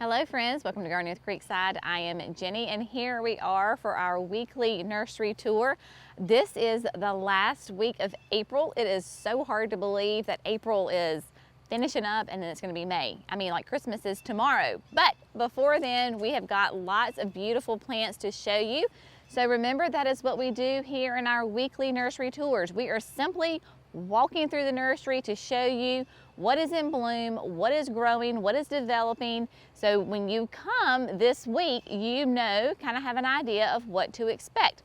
Hello friends, welcome to Gardening with Creekside. I am Jenny and here we are for our weekly nursery tour. This is the last week of April. It is so hard to believe that April is finishing up and then it's going to be May. I mean, like Christmas is tomorrow. But before then, we have got lots of beautiful plants to show you. So remember, that is what we do here in our weekly nursery tours. We are simply walking through the nursery to show you what is in bloom, what is growing, what is developing. So when you come this week, you know, kind of have an idea of what to expect.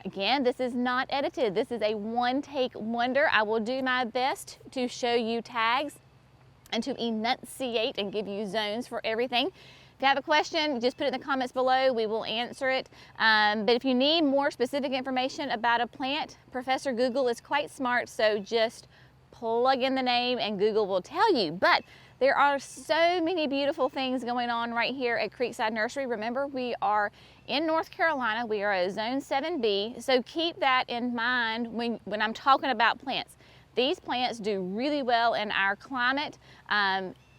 Again, this is not edited. This is a one-take wonder. I will do my best to show you tags and to enunciate and give you zones for everything. If you have a question, just put it in the comments below. We will answer it. But if you need more specific information about a plant, Professor Google is quite smart, so just plug in the name and Google will tell you. But there are so many beautiful things going on right here at Creekside Nursery. Remember, we are in North Carolina. We are a Zone 7B, so keep that in mind when I'm talking about plants. These plants do really well in our climate.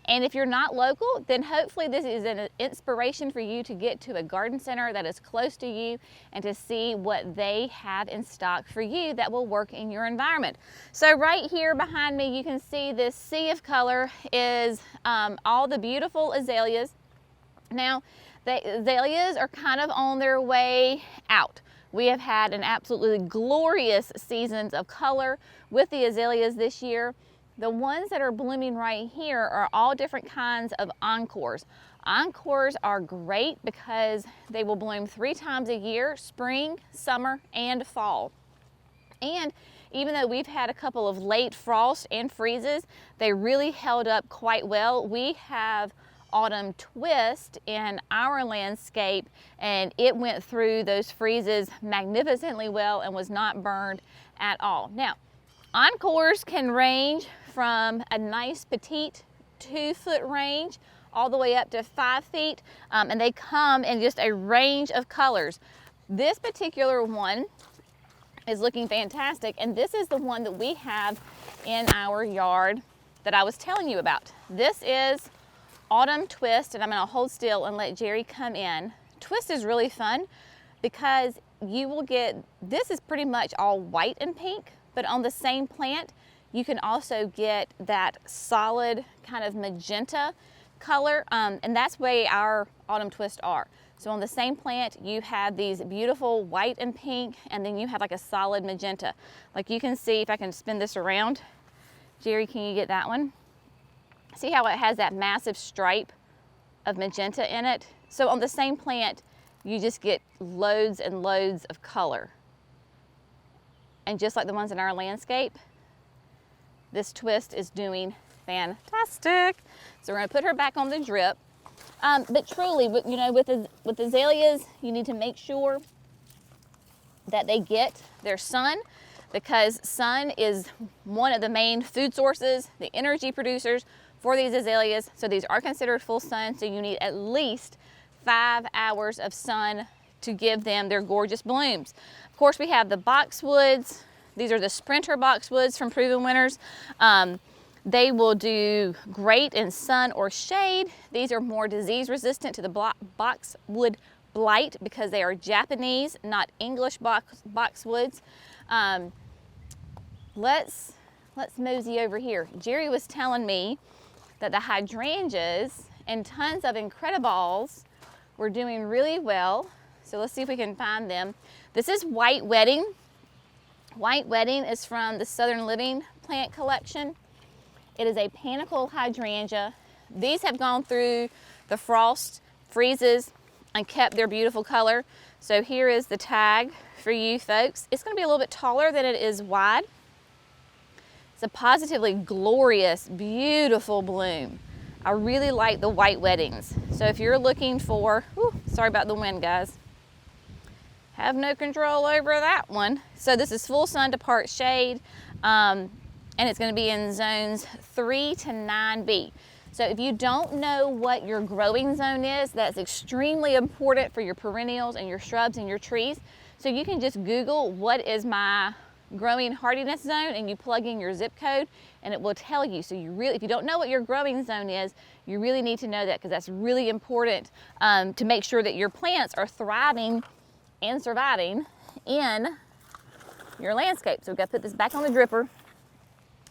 And if you're not local, then hopefully this is an inspiration for you to get to a garden center that is close to you and to see what they have in stock for you that will work in your environment. So right here behind me, you can see this sea of color is all the beautiful azaleas. Now, the azaleas are kind of on their way out. We have had an absolutely glorious seasons of color with the azaleas this year. The ones that are blooming right here are all different kinds of encores. Encores are great because they will bloom 3 times a year, spring, summer, and fall. And even though we've had a couple of late frosts and freezes, they really held up quite well. We have autumn twist in our landscape and it went through those freezes magnificently well and was not burned at all. Now, encores can range from a nice petite 2-foot range all the way up to 5 feet, and they come in just a range of colors. This particular one is looking fantastic, and this is the one that we have in our yard that I was telling you about. This is Autumn Twist, and I'm going to hold still and let Jerry come in. Twist is really fun because you will get, this is pretty much all white and pink, but on the same plant, you can also get that solid kind of magenta color, and that's the way our Autumn Twist are. So on the same plant, you have these beautiful white and pink, and then you have like a solid magenta. Like you can see, if I can spin this around, Jerry, can you get that one? See how it has that massive stripe of magenta in it? So on the same plant, you just get loads and loads of color. And just like the ones in our landscape, this twist is doing fantastic. So we're gonna put her back on the drip. But truly, you know, with azaleas, you need to make sure that they get their sun, because sun is one of the main food sources, the energy producers for these azaleas. So these are considered full sun, so you need at least 5 hours of sun to give them their gorgeous blooms. Of course, we have the boxwoods. These are the Sprinter boxwoods from Proven Winners. They will do great in sun or shade. These are more disease resistant to the boxwood blight because they are Japanese, not English boxwoods. Let's mosey over here. Jerry was telling me that the hydrangeas and tons of incredibles were doing really well. So let's see if we can find them. This is White Wedding. White Wedding is from the Southern Living plant collection. It is a panicle hydrangea. These have gone through the frost, freezes, and kept their beautiful color. So here is the tag for you folks. It's going to be a little bit taller than it is wide. It's a positively glorious, beautiful bloom. I really like the White Weddings. So if you're looking for, sorry about the wind, guys. Have no control over that one. So this is full sun to part shade, and it's going to be in zones 3 to 9B. So if you don't know what your growing zone is, that's extremely important for your perennials and your shrubs and your trees. So you can just Google what is my growing hardiness zone and you plug in your zip code and it will tell you. So you really, if you don't know what your growing zone is, you really need to know that, because that's really important to make sure that your plants are thriving and surviving in your landscape. So we've got to put this back on the dripper.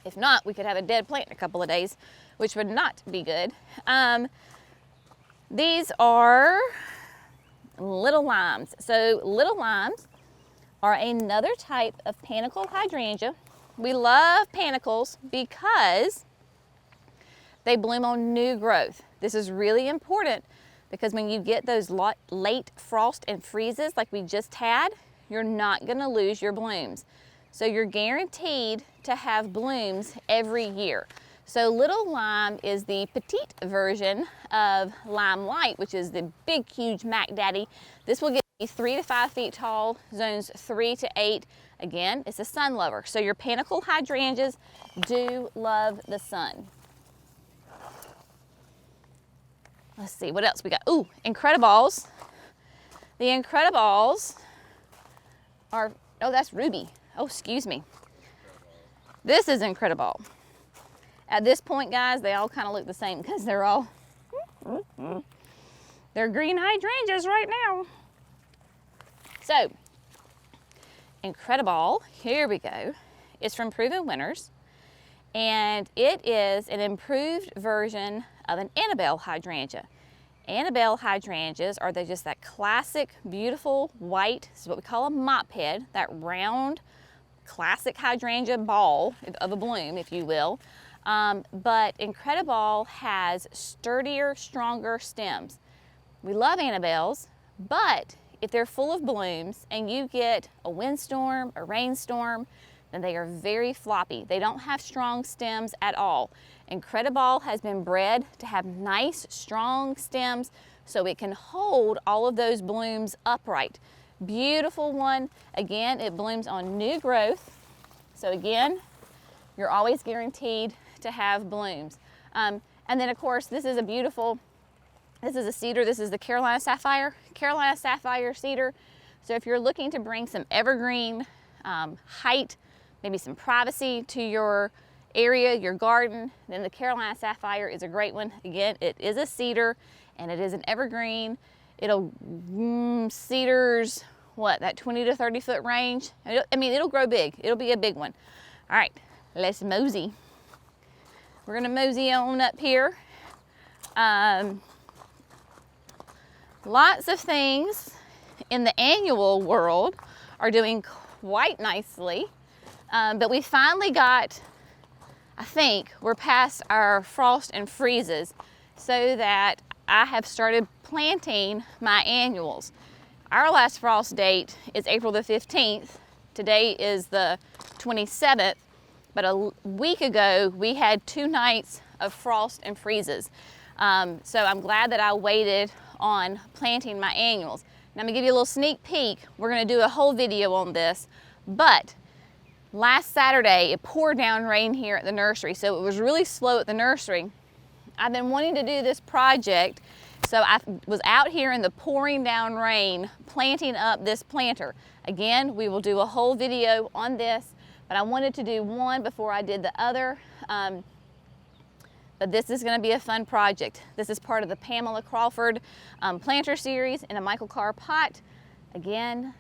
If not, we could have a dead plant in a couple of days, which would not be good. These are little limes. So little limes are another type of panicle hydrangea. We love panicles because they bloom on new growth. This is really important because when you get those late frost and freezes like we just had, you're not gonna lose your blooms. So you're guaranteed to have blooms every year. So little lime is the petite version of lime light, which is the big, huge Mac Daddy. This will get 3 to 5 feet tall, zones 3 to 8. Again, it's a sun lover. So your panicle hydrangeas do love the sun. Let's see, what else we got? Ooh, Incrediballs. The Incrediballs are, oh, that's Ruby. Oh, excuse me. This is Incrediball. At this point, guys, they all kind of look the same because they're all, they're green hydrangeas right now. So, Incrediball, here we go, is from Proven Winners, and it is an improved version of an Annabelle hydrangea. Annabelle hydrangeas are just that classic, beautiful white, this is what we call a mop head, that round, classic hydrangea ball of a bloom, if you will. But Incrediball has sturdier, stronger stems. We love Annabelles, but if they're full of blooms and you get a windstorm, a rainstorm, then they are very floppy. They don't have strong stems at all. Incrediball has been bred to have nice, strong stems so it can hold all of those blooms upright. Beautiful one. Again, it blooms on new growth. So again, you're always guaranteed to have blooms. And then of course, this is a beautiful, this is a cedar. This is the Carolina Sapphire cedar. So if you're looking to bring some evergreen height, maybe some privacy to your area, your garden, then the Carolina Sapphire is a great one. Again, it is a cedar and it is an evergreen. It'll, cedars, what, that 20 to 30 foot range? I mean, it'll grow big. It'll be a big one. All right, let's mosey. We're gonna mosey on up here. Lots of things in the annual world are doing quite nicely, but we finally got, I think, we're past our frost and freezes so that I have started planting my annuals. Our last frost date is April the 15th. Today is the 27th, but a week ago we had 2 nights of frost and freezes. So I'm glad that I waited on planting my annuals. Now I'm gonna give you a little sneak peek. We're gonna do a whole video on this, but last Saturday it poured down rain here at the nursery, so it was really slow at the nursery. I've been wanting to do this project, so I was out here in the pouring down rain planting up this planter. Again, we will do a whole video on this, but I wanted to do one before I did the other. But this is going to be a fun project. This is part of the Pamela Crawford planter series in a Michael Carr pot. Again,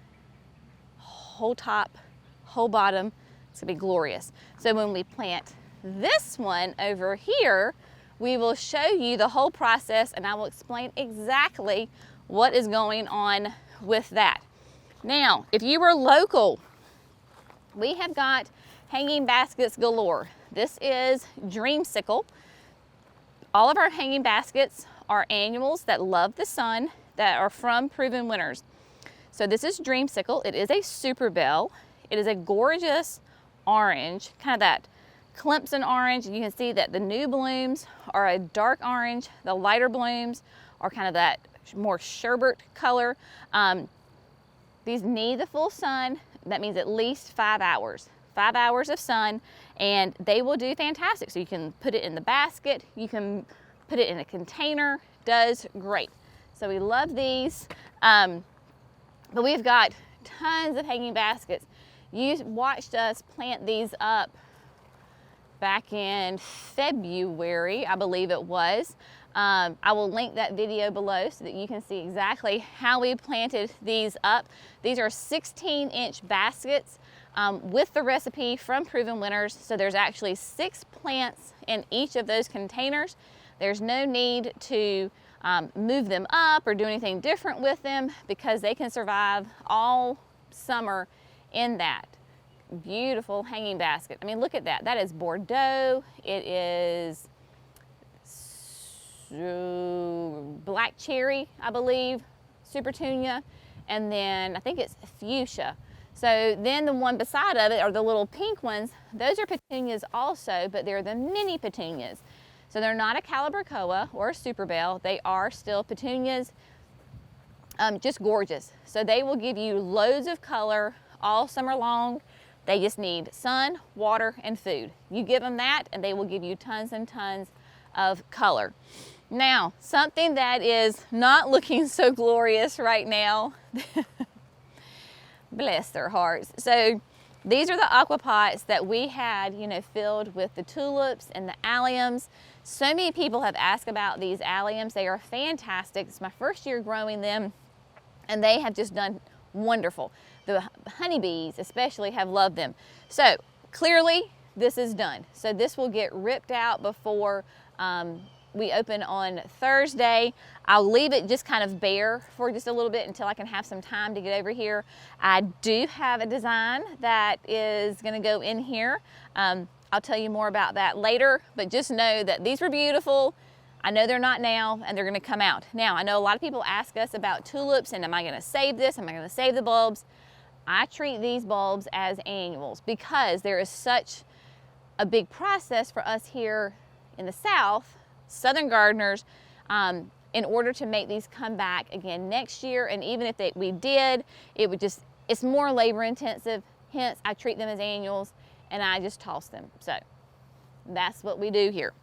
whole top, whole bottom. It's going to be glorious. So when we plant this one over here, we will show you the whole process and I will explain exactly what is going on with that. Now, if you were local, we have got hanging baskets galore. This is Dreamsicle. All of our hanging baskets are annuals that love the sun that are from Proven Winners. So this is Dreamsicle. It is a super bell. It is a gorgeous orange, kind of that Clemson orange. You can see that the new blooms are a dark orange. The lighter blooms are kind of that more sherbet color. These need the full sun. That means at least 5 hours. 5 hours of sun, and they will do fantastic. So you can put it in the basket, you can put it in a container, does great. So we love these, but we've got tons of hanging baskets. You watched us plant these up back in February, I believe it was. I will link that video below so that you can see exactly how we planted these up. These are 16-inch baskets with the recipe from Proven Winners. So there's actually 6 plants in each of those containers. There's no need to move them up or do anything different with them because they can survive all summer in that. Beautiful hanging basket. I mean, look at that. That is Bordeaux. It is black cherry, I believe, super tunia, and then I think it's fuchsia. So then the one beside of it are the little pink ones. Those are petunias also, but they're the mini petunias. So they're not a calibrachoa or a super bell. They are still petunias, just gorgeous. So they will give you loads of color all summer long. They just need sun, water, and food. You give them that and they will give you tons and tons of color. Now, something that is not looking so glorious right now, bless their hearts. So these are the Aqua Pots that we had, you know, filled with the tulips and the alliums. So many people have asked about these alliums. They are fantastic. It's my first year growing them and they have just done wonderful. The honeybees especially have loved them. So clearly this is done. So this will get ripped out before we open on Thursday. I'll leave it just kind of bare for just a little bit until I can have some time to get over here. I do have a design that is gonna go in here. I'll tell you more about that later, but just know that these were beautiful. I know they're not now and they're gonna come out. Now, I know a lot of people ask us about tulips and am I gonna save this? Am I gonna save the bulbs? I treat these bulbs as annuals because there is such a big process for us here in the South, Southern gardeners, in order to make these come back again next year. And even if we did, it would just, it's more labor intensive. Hence, I treat them as annuals and I just toss them. So that's what we do here.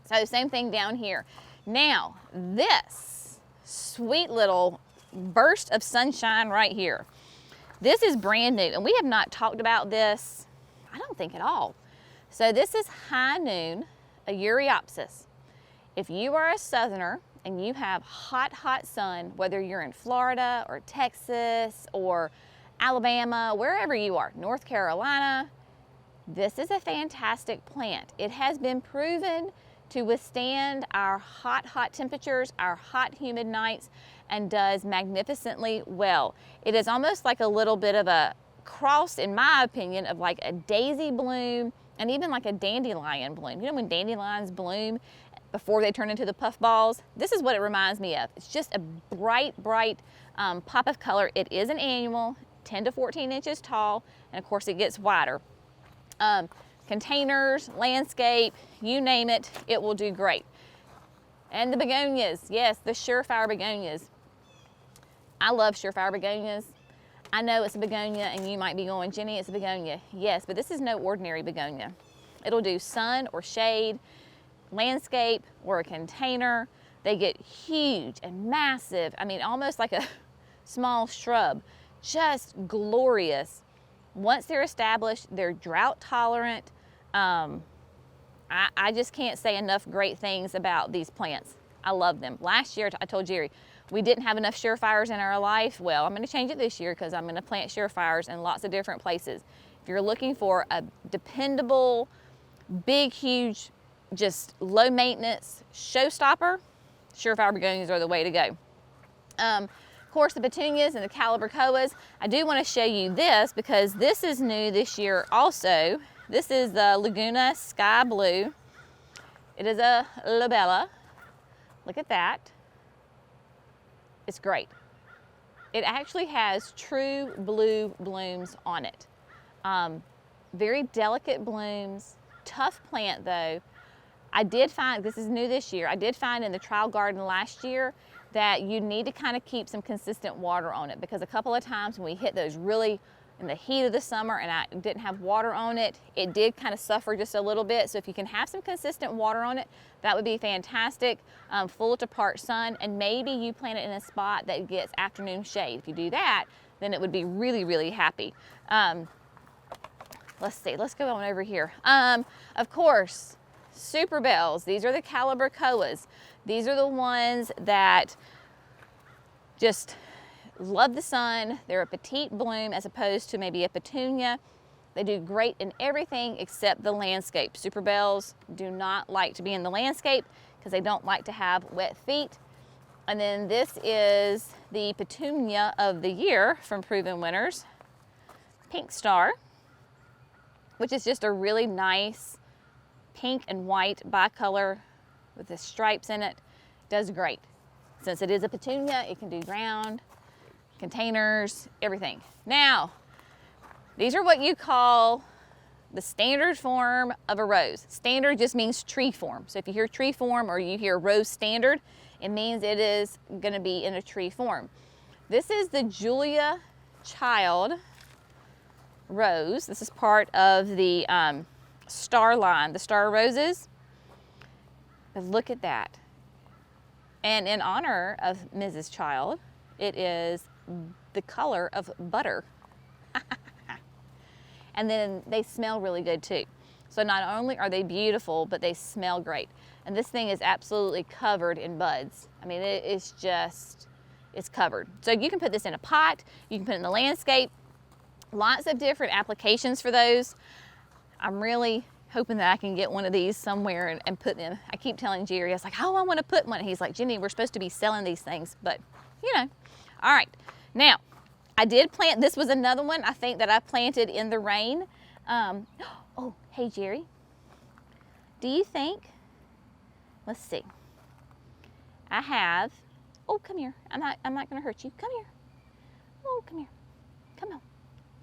So same thing down here. Now, this sweet little burst of sunshine right here. This is brand new and we have not talked about this, I don't think at all. So this is High Noon, a Aureopsis. If you are a Southerner and you have hot, hot sun, whether you're in Florida or Texas or Alabama, wherever you are, North Carolina, this is a fantastic plant. It has been proven to withstand our hot, hot temperatures, our hot, humid nights, and does magnificently well. It is almost like a little bit of a cross, in my opinion, of like a daisy bloom and even like a dandelion bloom. You know when dandelions bloom before they turn into the puff balls? This is what it reminds me of. It's just a bright, bright pop of color. It is an annual, 10 to 14 inches tall, and of course it gets wider. Containers, landscape, you name it, it will do great. And the begonias, yes, the surefire begonias. I love surefire begonias. I know it's a begonia and you might be going, Jenny, it's a begonia. Yes, but this is no ordinary begonia. It'll do sun or shade, landscape, or a container. They get huge and massive. I mean, almost like a small shrub. Just glorious. Once they're established, they're drought tolerant. I just can't say enough great things about these plants. I love them. Last year, I told Jerry, we didn't have enough surefires in our life. Well, I'm gonna change it this year because I'm gonna plant surefires in lots of different places. If you're looking for a dependable, big, huge, just low maintenance showstopper, surefire begonias are the way to go. Of course, the petunias and the calibrachoas. I do want to show you this because this is new this year also. This is the Laguna Sky Blue. It is a labella. Look at that. It's great. It actually has true blue blooms on it. Very delicate blooms, tough plant though. I did find, this is new this year, I did find in the trial garden last year that you need to kind of keep some consistent water on it because a couple of times when we hit those really in the heat of the summer and I didn't have water on it, it did kind of suffer just a little bit. So if you can have some consistent water on it, that would be fantastic. Full to part sun, and maybe you plant it in a spot that gets afternoon shade. If you do that, then it would be really, really happy. let's see, let's go on over here. Of course, super bells. These are the calibrachoas. These are the ones that just love the sun. They're a petite bloom as opposed to maybe a petunia. They do great in everything except the landscape. Super bells do not like to be in the landscape because they don't like to have wet feet. And then this is the petunia of the year from Proven Winners, Pink Star, which is just a really nice pink and white bicolor with the stripes in it. Does great. Since it is a petunia, it can do ground, containers, everything. Now, these are what you call the standard form of a rose. Standard just means tree form. So if you hear tree form or you hear rose standard, it means it is going to be in a tree form. This is the Julia Child rose. This is part of the star line, the star roses. But look at that. And in honor of Mrs. Child, it is the color of butter. And then they smell really good too. So not only are they beautiful, but they smell great. And this thing is absolutely covered in buds. I mean, it is just, it's covered. So you can put this in a pot, you can put it in the landscape, lots of different applications for those. I'm really hoping that I can get one of these somewhere and put them. I keep telling Jerry, I was like, oh, I want to put one. And he's like, Jenny, we're supposed to be selling these things, but you know. All right, now, I did plant, this was another one I think that I planted in the rain. Oh, hey Jerry, do you think, let's see, I have, oh come here, I'm not gonna hurt you, come here, oh come here, come on.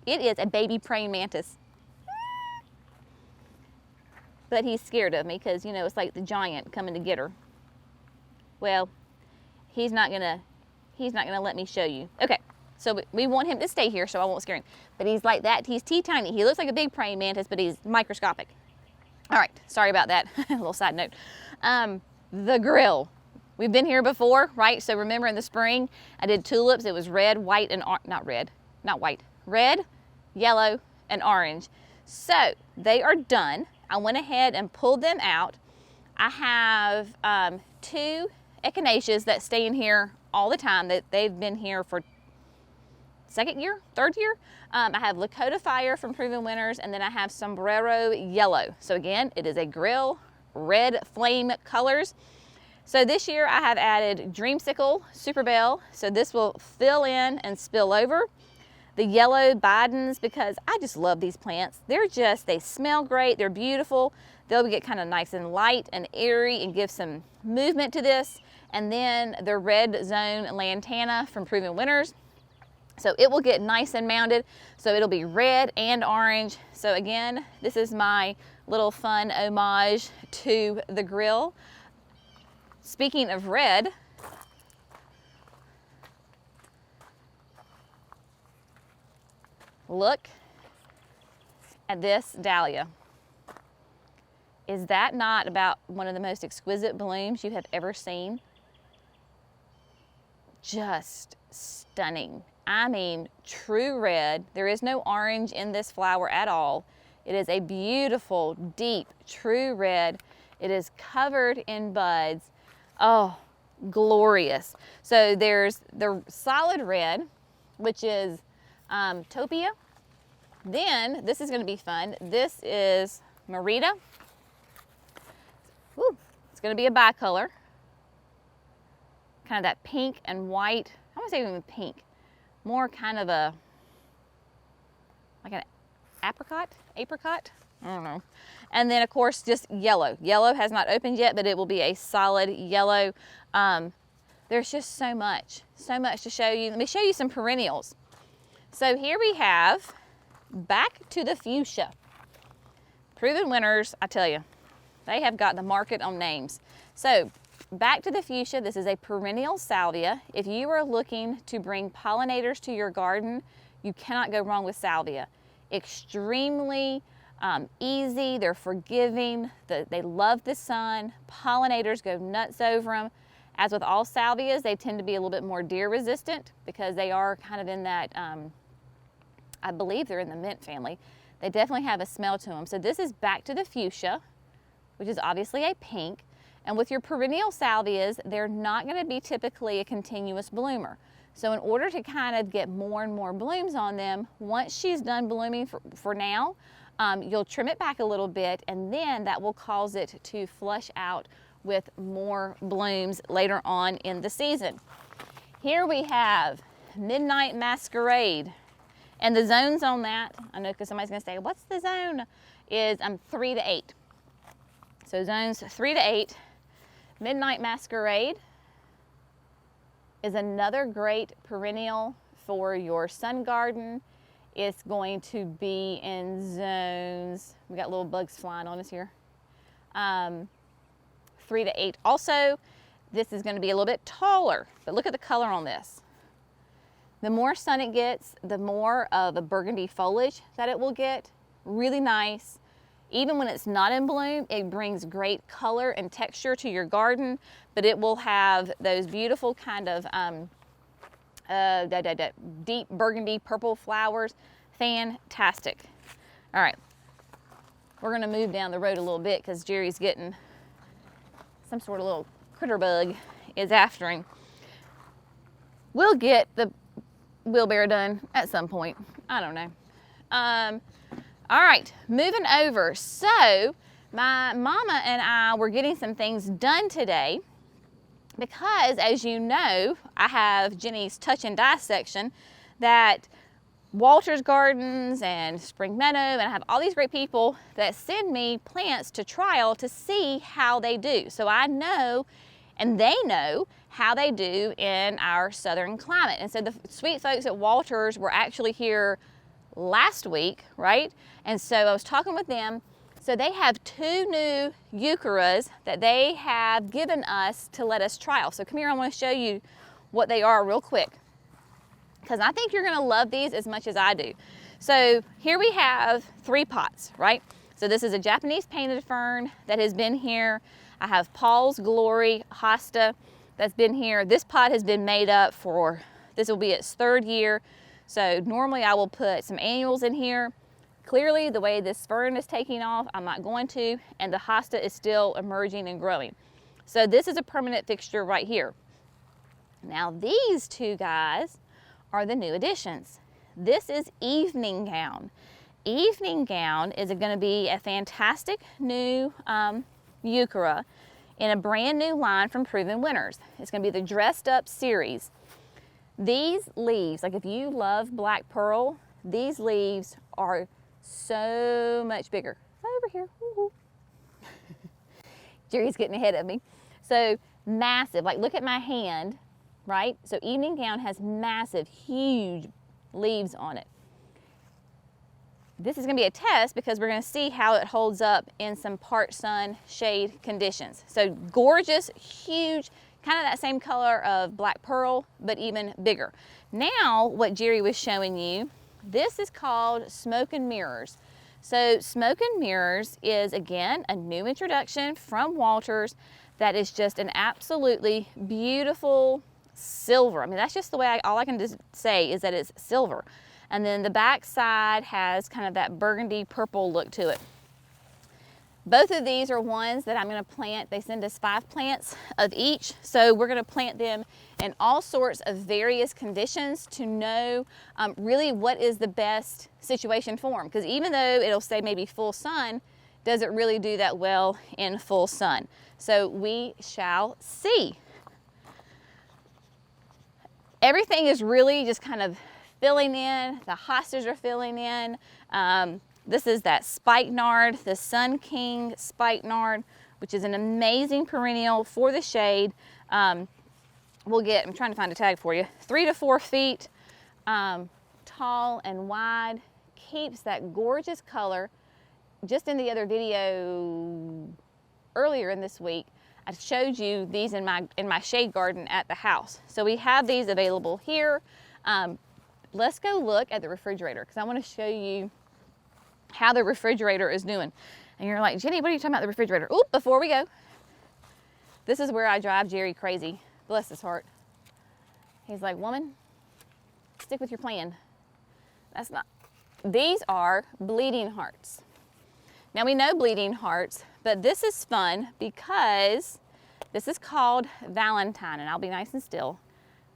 It is a baby praying mantis. But he's scared of me because, you know, it's like the giant coming to get her. Well, he's not gonna let me show you. Okay. So we want him to stay here so I won't scare him. But he's like that, he's teeny-tiny. He looks like a big praying mantis, but he's microscopic. All right, sorry about that, a little side note. The grill. We've been here before, right? So remember in the spring, I did tulips. It was red, white, and red, yellow, and orange. So they are done. I went ahead and pulled them out. I have 2 echinaceas that stay in here all the time. They've been here for third year. I have Lakota Fire from Proven Winners, and then I have Sombrero Yellow. So again, it is a grill, red flame colors. So this year I have added Dreamsicle Super Bell. So this will fill in and spill over. The yellow Bidens, because I just love these plants. They smell great, they're beautiful. They'll get kind of nice and light and airy and give some movement to this. And then the Red Zone Lantana from Proven Winners. So it will get nice and mounded. So it'll be red and orange. So again, this is my little fun homage to the grill. Speaking of red, look at this Dahlia. Is that not about one of the most exquisite blooms you have ever seen? Just stunning. I mean, true red. There is no orange in this flower at all. It is a beautiful, deep, true red. It is covered in buds. Oh, glorious. So there's the solid red, which is Topia. Then, this is gonna be fun. This is Merida. Woo, it's gonna be a bicolor. Kind of that pink and white. I wouldn't say even pink. More kind of like an apricot? I don't know. And then of course just yellow. Yellow has not opened yet, but it will be a solid yellow. There's just so much to show you. Let me show you some perennials. So here we have back to the fuchsia. Proven Winners, I tell you, they have got the market on names. So back to the fuchsia, this is a perennial salvia. If you are looking to bring pollinators to your garden, you cannot go wrong with salvia. Extremely easy, they're forgiving, they love the sun, pollinators go nuts over them. As with all salvias, they tend to be a little bit more deer resistant because they are kind of in that, I believe they're in the mint family. They definitely have a smell to them. So this is back to the fuchsia, which is obviously a pink. And with your perennial salvias, they're not going to be typically a continuous bloomer. So in order to kind of get more and more blooms on them, once she's done blooming for now, you'll trim it back a little bit, and then that will cause it to flush out with more blooms later on in the season. Here we have Midnight Masquerade. And the zones on that, I know because somebody's going to say, what's the zone? Is 3 to 8. So zones 3 to 8. Midnight Masquerade is another great perennial for your sun garden. It's going to be in zones, we got little bugs flying on us here, 3 to 8. Also, this is going to be a little bit taller, but look at the color on this. The more sun it gets, the more of a burgundy foliage that it will get. Really nice. Even when it's not in bloom, it brings great color and texture to your garden, but it will have those beautiful kind of deep burgundy purple flowers. Fantastic. All right, we're gonna move down the road a little bit because Jerry's getting some sort of little critter bug is after him. We'll get the wheelbarrow done at some point. I don't know. All right, moving over. So my mama and I were getting some things done today because, as you know, I have Jenny's Touch and Die section that Walter's Gardens and Spring Meadow, and I have all these great people that send me plants to trial to see how they do. So I know, and they know, how they do in our southern climate. And so the sweet folks at Walter's were actually here last week, right? And so I was talking with them. So they have 2 new eucheras that they have given us to let us trial. So come here, I want to show you what they are real quick, because I think you're going to love these as much as I do. So here we have 3 pots, right? So this is a Japanese painted fern that has been here. I have Paul's Glory Hosta that's been here. This pot has been made up for, this will be its 3rd year. So normally I will put some annuals in here. Clearly the way this fern is taking off, I'm not going to, and the hosta is still emerging and growing. So this is a permanent fixture right here. Now these 2 guys are the new additions. This is Evening Gown. Evening Gown is going to be a fantastic new euchera in a brand new line from Proven Winners. It's going to be the Dressed Up series. These leaves, like if you love black pearl, these leaves are so much bigger. Over here. Jerry's getting ahead of me. So massive, like look at my hand, right? So Evening Gown has massive, huge leaves on it. This is going to be a test because we're going to see how it holds up in some part sun shade conditions. So gorgeous, huge, kind of that same color of black pearl, but even bigger. Now, what Jerry was showing you, this is called Smoke and Mirrors. So Smoke and Mirrors is, again, a new introduction from Walters that is just an absolutely beautiful silver. I mean, that's just the way all I can just say is that it's silver. And then the back side has kind of that burgundy purple look to it. Both of these are ones that I'm going to plant. They send us 5 plants of each. So we're going to plant them in all sorts of various conditions to know really what is the best situation for them. Because even though it'll say maybe full sun, does it really do that well in full sun? So we shall see. Everything is really just kind of filling in. The hostas are filling in. This is that Spikenard, the Sun King Spikenard, which is an amazing perennial for the shade. We'll get, I'm trying to find a tag for you, 3 to 4 feet tall and wide. Keeps that gorgeous color. Just in the other video earlier in this week, I showed you these in my shade garden at the house. So we have these available here. Let's go look at the refrigerator because I want to show you how the refrigerator is doing. And you're like, Jenny, what are you talking about the refrigerator? Oop, before we go, this is where I drive Jerry crazy. Bless his heart. He's like, woman, stick with your plan. That's not, These are bleeding hearts. Now we know bleeding hearts, but this is fun because this is called Valentine, and I'll be nice and still.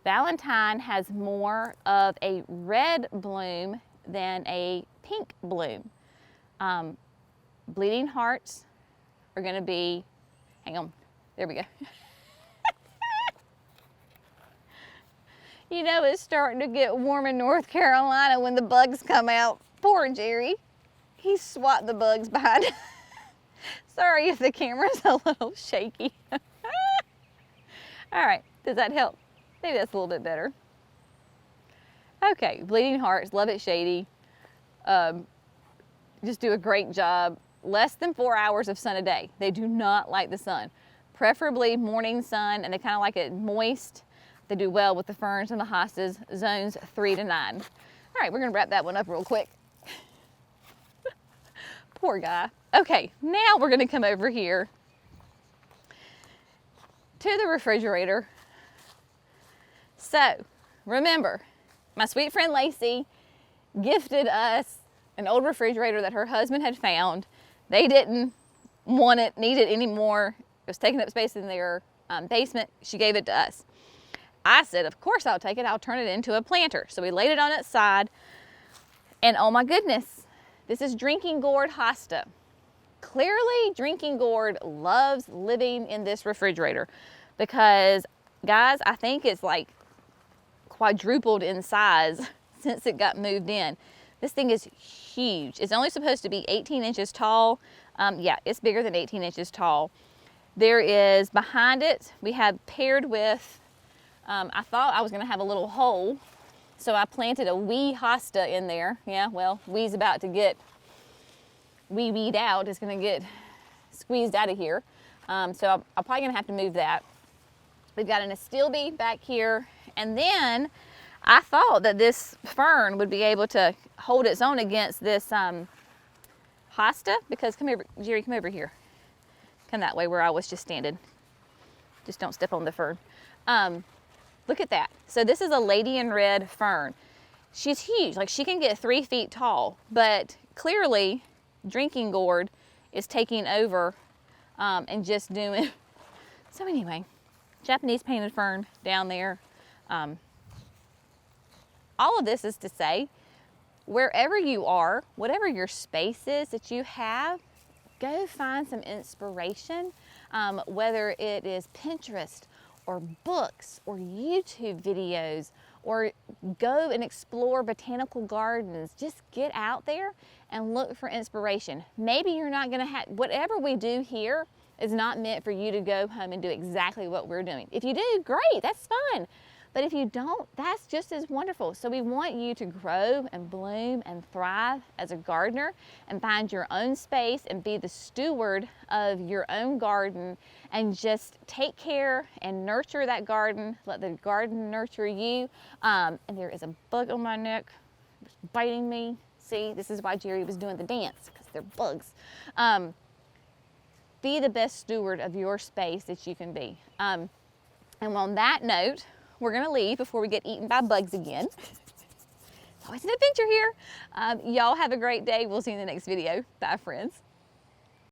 Valentine has more of a red bloom than a pink bloom. Bleeding hearts are gonna be, hang on, there we go. You know it's starting to get warm in North Carolina when the bugs come out. Poor Jerry. He swatted the bugs behind. Sorry if the camera's a little shaky. All right, does that help? Maybe that's a little bit better. Okay, bleeding hearts, love it shady. Just do a great job. Less than 4 hours of sun a day. They do not like the sun. Preferably morning sun, and they kind of like it moist. They do well with the ferns and the hostas, zones 3 to 9. All right, we're gonna wrap that one up real quick. Poor guy. Okay, now we're gonna come over here to the refrigerator. So, remember, my sweet friend Lacey gifted us an old refrigerator that her husband had found. They didn't want it, need it anymore. It was taking up space in their basement. She gave it to us. I said, of course I'll take it. I'll turn it into a planter. So we laid it on its side, and oh my goodness, this is drinking gourd hosta. Clearly, drinking gourd loves living in this refrigerator because, guys, I think it's like quadrupled in size since it got moved in. This thing is huge. It's only supposed to be 18 inches tall. Yeah, it's bigger than 18 inches tall. There is, behind it, we have paired with, I thought I was gonna have a little hole, so I planted a wee hosta in there. Yeah, well, wee's about to get weed out. It's gonna get squeezed out of here. So I'm probably gonna have to move that. We've got an astilbe back here, and then I thought that this fern would be able to hold its own against this hosta, because, come here, Jerry, come over here. Come that way where I was just standing. Just don't step on the fern. Look at that. So this is a lady in red fern. She's huge, like she can get 3 feet tall, but clearly drinking gourd is taking over and just doing. So anyway, Japanese painted fern down there. All of this is to say, wherever you are, whatever your space is that you have, go find some inspiration, whether it is Pinterest or books or YouTube videos, or go and explore botanical gardens. Just get out there and look for inspiration. Maybe you're not gonna have, whatever we do here is not meant for you to go home and do exactly what we're doing. If you do, great, that's fun. But if you don't, that's just as wonderful. So we want you to grow and bloom and thrive as a gardener and find your own space and be the steward of your own garden and just take care and nurture that garden. Let the garden nurture you. And there is a bug on my neck, it's biting me. See, this is why Jerry was doing the dance, because they're bugs. Be the best steward of your space that you can be. And on that note, we're gonna leave before we get eaten by bugs again. It's always an adventure here. Y'all have a great day. We'll see you in the next video. Bye, friends.